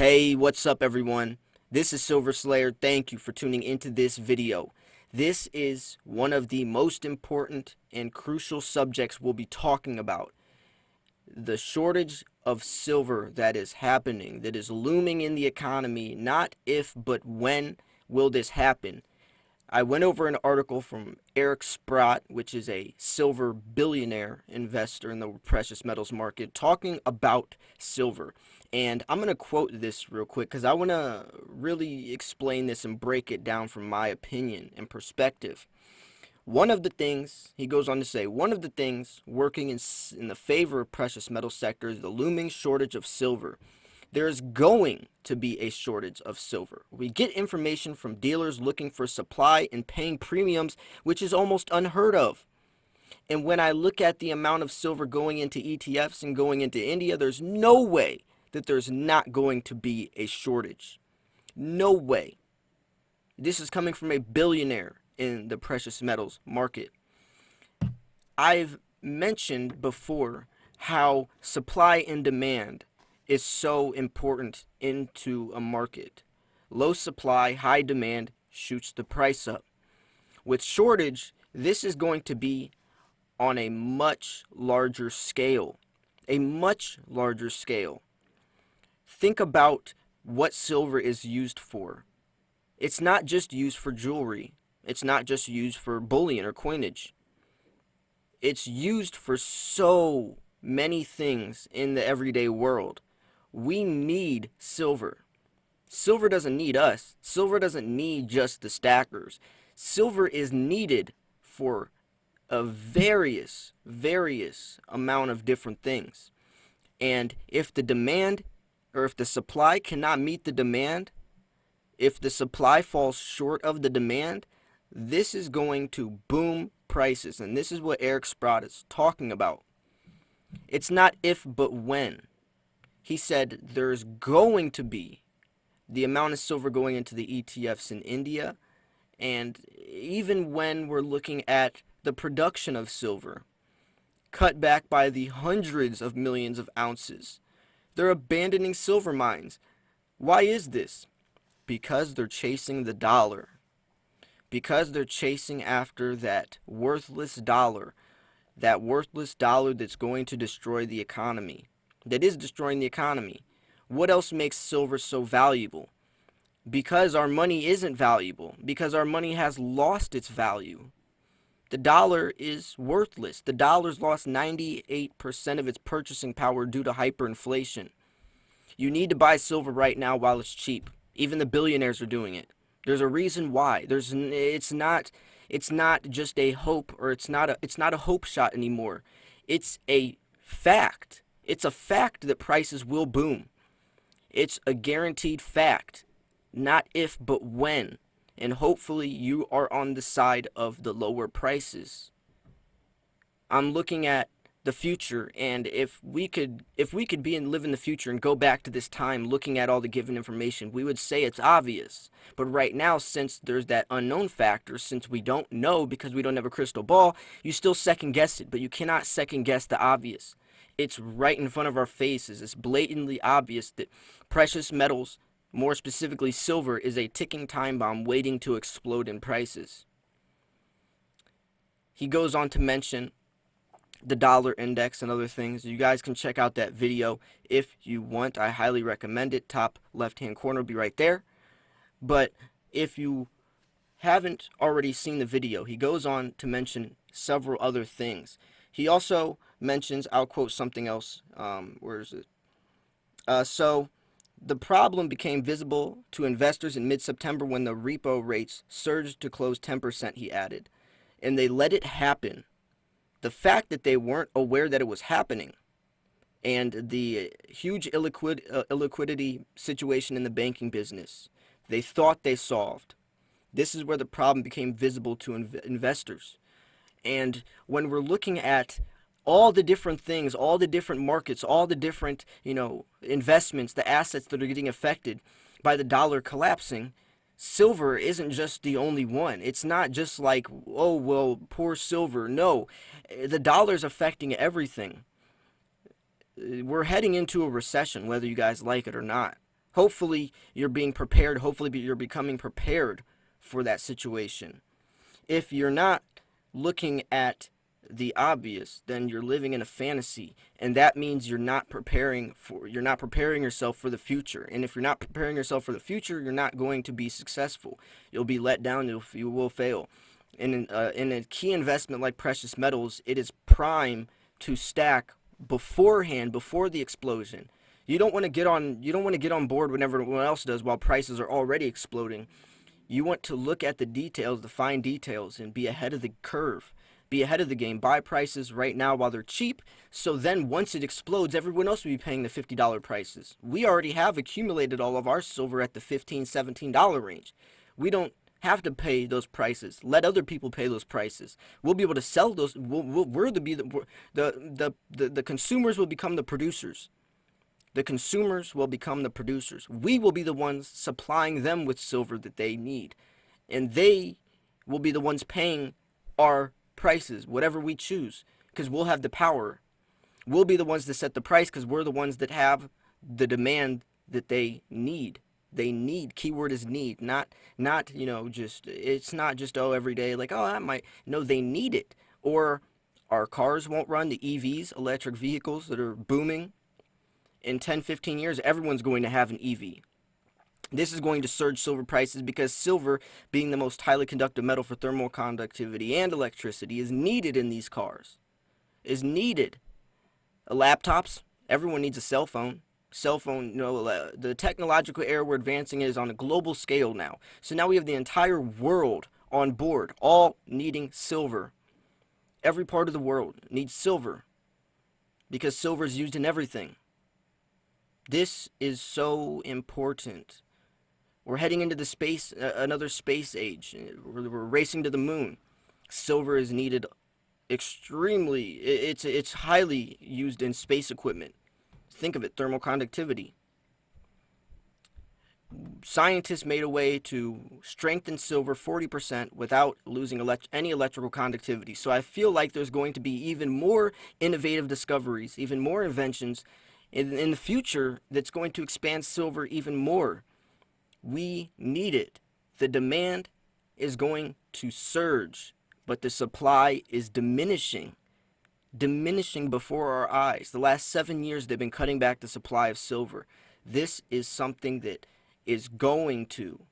Hey, what's up everyone? This is Silver Slayer. Thank you for tuning into this video. This is one of the most important and crucial subjects we'll be talking about. The shortage of silver that is happening, that is looming in the economy. Not if, but when will this happen? I went over an article from Eric Sprott, which is a silver billionaire investor in the precious metals market, talking about silver. And I'm going to quote this real quick because I want to really explain this and break it down from my opinion and perspective. One of the things, he goes on to say, one of the things working in the favor of precious metal sector is the looming shortage of silver. There is going to be a shortage of silver. We get information from dealers looking for supply and paying premiums, which is almost unheard of. And when I look at the amount of silver going into ETFs and going into India, there's no way that there's not going to be a shortage. No way. This is coming from a billionaire in the precious metals market. I've mentioned before how supply and demand is so important into a market. Low supply, high demand shoots the price up. With shortage, this is going to be on a much larger scale. A much larger scale. Think about what silver is used for. It's not just used for jewelry. It's not just used for bullion or coinage. It's used for so many things in the everyday world. We need silver. Silver doesn't need us. Silver doesn't need just the stackers. Silver is needed for a various amount of different things. And if the demand or if the supply cannot meet the demand, if the supply falls short of the demand, this is going to boom prices. And this is what Eric Sprott is talking about. It's not if but when. He said there's going to be the amount of silver going into the ETFs in India, and even when we're looking at the production of silver, cut back by the hundreds of millions of ounces. They're abandoning silver mines. Why is this? Because they're chasing the dollar. Because they're chasing after that worthless dollar that's going to destroy the economy. That is destroying the economy. What else makes silver so valuable? Because our money isn't valuable. Because our money has lost its value. The dollar is worthless. The dollar's lost 98% of its purchasing power due to hyperinflation. You need to buy silver right now while it's cheap. Even the billionaires are doing it. There's a reason why. It's not just a hope, or it's not a hope shot anymore. It's a fact. It's a fact that prices will boom. It's a guaranteed fact. Not if, but when. And hopefully you are on the side of the lower prices. I'm looking at the future, and if we could live in the future and go back to this time looking at all the given information, we would say it's obvious. But right now, since there's that unknown factor, since we don't know because we don't have a crystal ball, you still second guess it, but you cannot second guess the obvious. It's right in front of our faces. It's blatantly obvious that precious metals, more specifically silver, is a ticking time bomb waiting to explode in prices. He goes on to mention the dollar index and other things. You guys can check out that video if you want. I highly recommend it. Top left hand corner will be right there. But if you haven't already seen the video, he goes on to mention several other things. He also mentions, I'll quote something else, where is it? So the problem became visible to investors in mid-September when the repo rates surged to close 10%, he added. And they let it happen. The fact that they weren't aware that it was happening, and the huge illiquidity situation in the banking business, they thought they solved. This is where the problem became visible to investors. And when we're looking at all the different things, all the different markets, all the different, investments, the assets that are getting affected by the dollar collapsing, silver isn't just the only one. It's not just like, oh, well, poor silver. No, the dollar's affecting everything. We're heading into a recession, whether you guys like it or not. Hopefully you're being prepared. Hopefully you're becoming prepared for that situation. If you're not looking at the obvious, then you're living in a fantasy, and that means you're not preparing yourself for the future. And if you're not preparing yourself for the future, you're not going to be successful. You'll be let down. You will fail. In a key investment like precious metals, it is prime to stack beforehand, before the explosion. You don't want to get on board when everyone else does while prices are already exploding. You want to look at the details, the fine details, and be ahead of the curve. Be ahead of the game. Buy prices right now while they're cheap, so then once it explodes, everyone else will be paying the $50 prices. We already have accumulated all of our silver at the $15, $17 range. We don't have to pay those prices. Let other people pay those prices. We'll be able to sell those. The consumers will become the producers. The consumers will become the producers. We will be the ones supplying them with silver that they need. And they will be the ones paying our prices, whatever we choose, because we'll have the power. We'll be the ones that set the price because we're the ones that have the demand that they need. They need. Keyword is need. Not just, it's not just, oh, every day, like, oh, I might. No, they need it. Or our cars won't run, the EVs, electric vehicles that are booming. In 10, 15 years, everyone's going to have an EV. This is going to surge silver prices because silver, being the most highly conductive metal for thermal conductivity and electricity, is needed in these cars. Is needed. Laptops, everyone needs a cell phone. Cell phone, the technological era we're advancing is on a global scale now. So now we have the entire world on board, all needing silver. Every part of the world needs silver because silver is used in everything. This is so important. We're heading into the space, another space age. We're racing to the moon. Silver is needed extremely. It's highly used in space equipment. Think of it, thermal conductivity. Scientists made a way to strengthen silver 40% without losing any electrical conductivity. So I feel like there's going to be even more innovative discoveries, even more inventions in the future that's going to expand silver even more. We need it. The demand is going to surge, but the supply is diminishing before our eyes. The last 7 years, they've been cutting back the supply of silver. This is something that is going to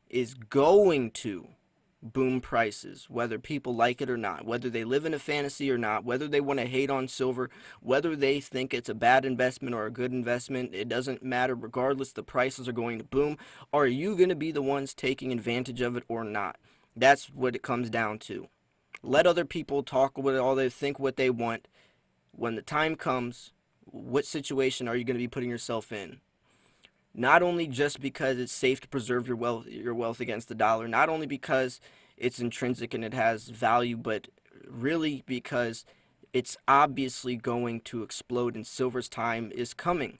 boom prices, whether people like it or not, whether they live in a fantasy or not, whether they want to hate on silver, whether they think it's a bad investment or a good investment. It doesn't matter. Regardless, the prices are going to boom. Are you going to be the ones taking advantage of it or not? That's what it comes down to. Let other people talk with all they think, what they want. When the time comes, what situation are you going to be putting yourself in? Not only just because it's safe to preserve your wealth against the dollar, not only because it's intrinsic and it has value, but really because it's obviously going to explode and silver's time is coming.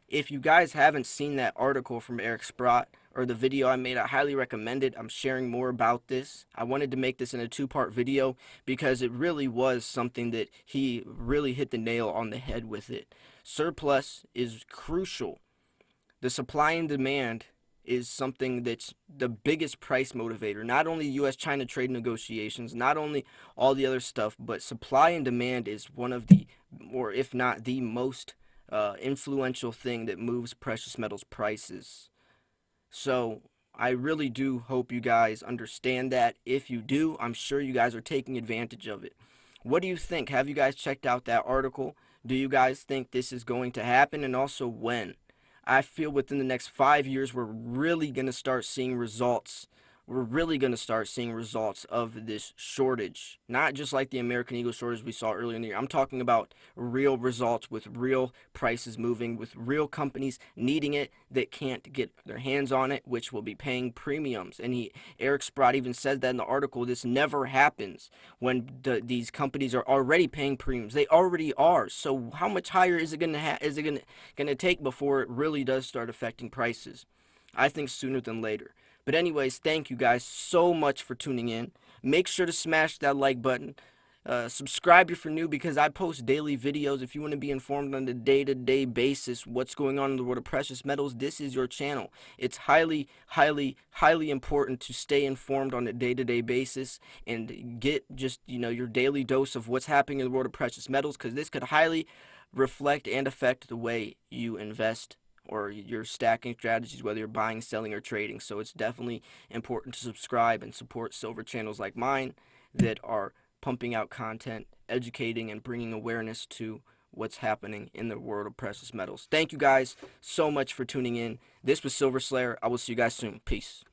If you guys haven't seen that article from Eric Sprott or the video I made, I highly recommend it. I'm sharing more about this. I wanted to make this in a two-part video because it really was something that he really hit the nail on the head with it. Surplus is crucial. The supply and demand is something that's the biggest price motivator. Not only U.S.-China trade negotiations, not only all the other stuff, but supply and demand is one of the, or if not the most influential thing that moves precious metals prices. So I really do hope you guys understand that. If you do, I'm sure you guys are taking advantage of it. What do you think? Have you guys checked out that article? Do you guys think this is going to happen, and also when? I feel within the next 5 years, we're really going to start seeing results. We're really going to start seeing results of this shortage. Not just like the American Eagle shortage we saw earlier in the year. I'm talking about real results with real prices moving, with real companies needing it that can't get their hands on it, which will be paying premiums. And Eric Sprott even says that in the article. This never happens when these companies are already paying premiums. They already are. So how much higher is it going to take before it really does start affecting prices? I think sooner than later. But anyways, thank you guys so much for tuning in. Make sure to smash that like button. Subscribe if you're new because I post daily videos. If you want to be informed on a day-to-day basis what's going on in the world of precious metals, this is your channel. It's highly, highly, highly important to stay informed on a day-to-day basis and get just, your daily dose of what's happening in the world of precious metals, because this could highly reflect and affect the way you invest or your stacking strategies, whether you're buying, selling, or trading. So it's definitely important to subscribe and support silver channels like mine that are pumping out content, educating, and bringing awareness to what's happening in the world of precious metals. Thank you guys so much for tuning in. This was Silver Slayer. I will see you guys soon. Peace.